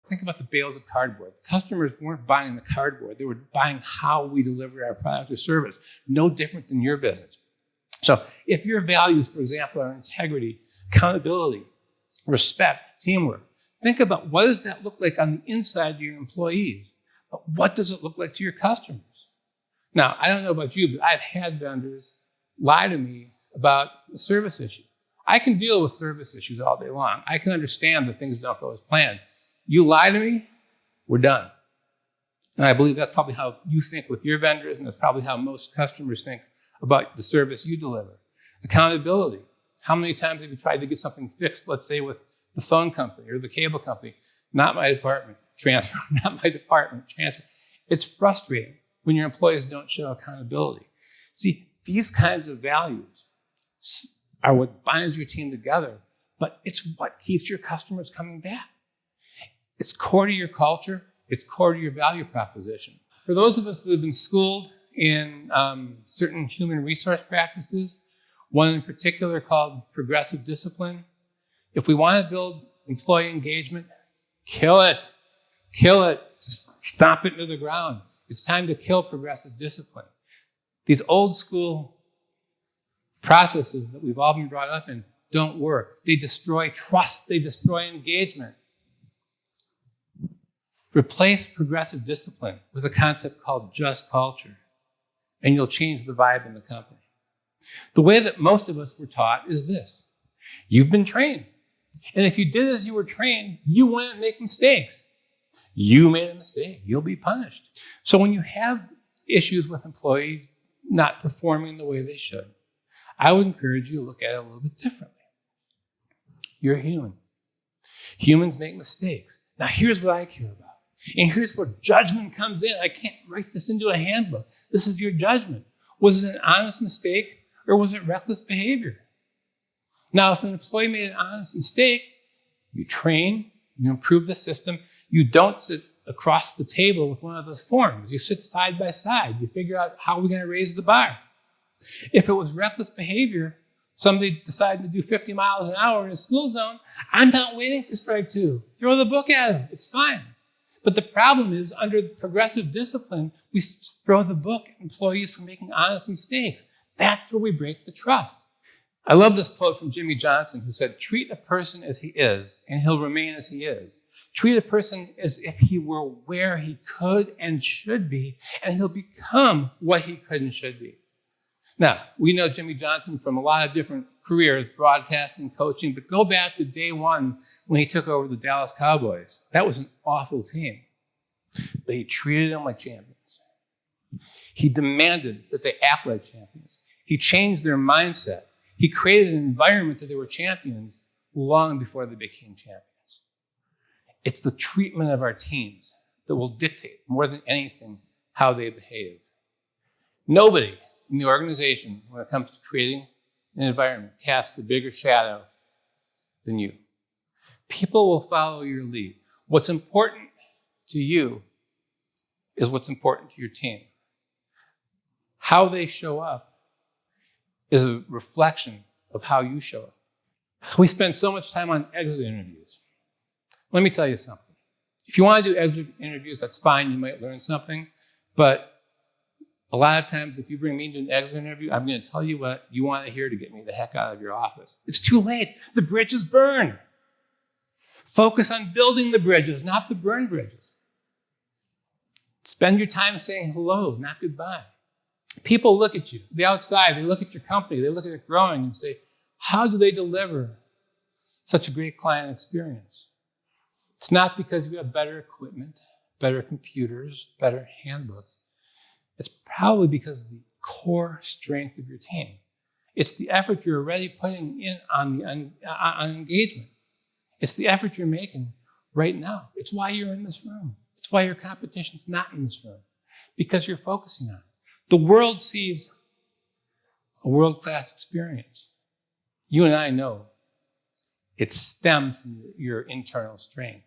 Think about the bales of cardboard. The customers weren't buying the cardboard. They were buying how we deliver our product or service. No different than your business. So if your values, for example, are integrity, accountability, respect, teamwork, think about what does that look like on the inside of your employees? But what does it look like to your customers? Now, I don't know about you, but I've had vendors lie to me about a service issue. I can deal with service issues all day long. I can understand that things don't go as planned. You lie to me, we're done. And I believe that's probably how you think with your vendors, and that's probably how most customers think about the service you deliver. Accountability. How many times have you tried to get something fixed, let's say with the phone company or the cable company? Not my department, transfer. Not my department, transfer. It's frustrating when your employees don't show accountability. See, these kinds of values are what binds your team together, but it's what keeps your customers coming back. It's core to your culture. It's core to your value proposition. For those of us that have been schooled in certain human resource practices, one in particular called progressive discipline, if we want to build employee engagement, kill it. Kill it. Just stomp it into the ground. It's time to kill progressive discipline. These old school processes that we've all been brought up in don't work. They destroy trust. They destroy engagement. Replace progressive discipline with a concept called just culture, and you'll change the vibe in the company. The way that most of us were taught is this. You've been trained. And if you did as you were trained, you wouldn't make mistakes. You made a mistake, you'll be punished. So when you have issues with employees not performing the way they should, I would encourage you to look at it a little bit differently. You're human. Humans make mistakes. Now here's what I care about. And here's where judgment comes in. I can't write this into a handbook. This is your judgment. Was it an honest mistake or was it reckless behavior? Now, if an employee made an honest mistake, you train, you improve the system. You don't sit across the table with one of those forms. You sit side by side. You figure out how we're going to raise the bar. If it was reckless behavior, somebody decided to do 50 miles an hour in a school zone, I'm not waiting for strike two. Throw the book at them. It's fine. But the problem is, under the progressive discipline, we throw the book at employees for making honest mistakes. That's where we break the trust. I love this quote from Jimmy Johnson, who said, treat a person as he is, and he'll remain as he is. Treat a person as if he were where he could and should be, and he'll become what he could and should be. Now, we know Jimmy Johnson from a lot of different careers, broadcasting, coaching, but go back to day one when he took over the Dallas Cowboys. That was an awful team, but he treated them like champions. He demanded that they act like champions. He changed their mindset. He created an environment that they were champions long before they became champions. It's the treatment of our teams that will dictate, more than anything, how they behave. Nobody in the organization, when it comes to creating an environment, casts a bigger shadow than you. People will follow your lead. What's important to you is what's important to your team. How they show up is a reflection of how you show up. We spend so much time on exit interviews. Let me tell you something. If you want to do exit interviews, that's fine. You might learn something. But a lot of times, if you bring me to an exit interview, I'm going to tell you what you want to hear to get me the heck out of your office. It's too late. The bridge is burned. Focus on building the bridges, not the burned bridges. Spend your time saying hello, not goodbye. People look at you, the outside, they look at your company, they look at it growing and say, how do they deliver such a great client experience? It's not because you have better equipment, better computers, better handbooks. It's probably because of the core strength of your team. It's the effort you're already putting in on engagement. It's the effort you're making right now. It's why you're in this room. It's why your competition's not in this room, because you're focusing on it. The world sees a world-class experience. You and I know it stems from your internal strength.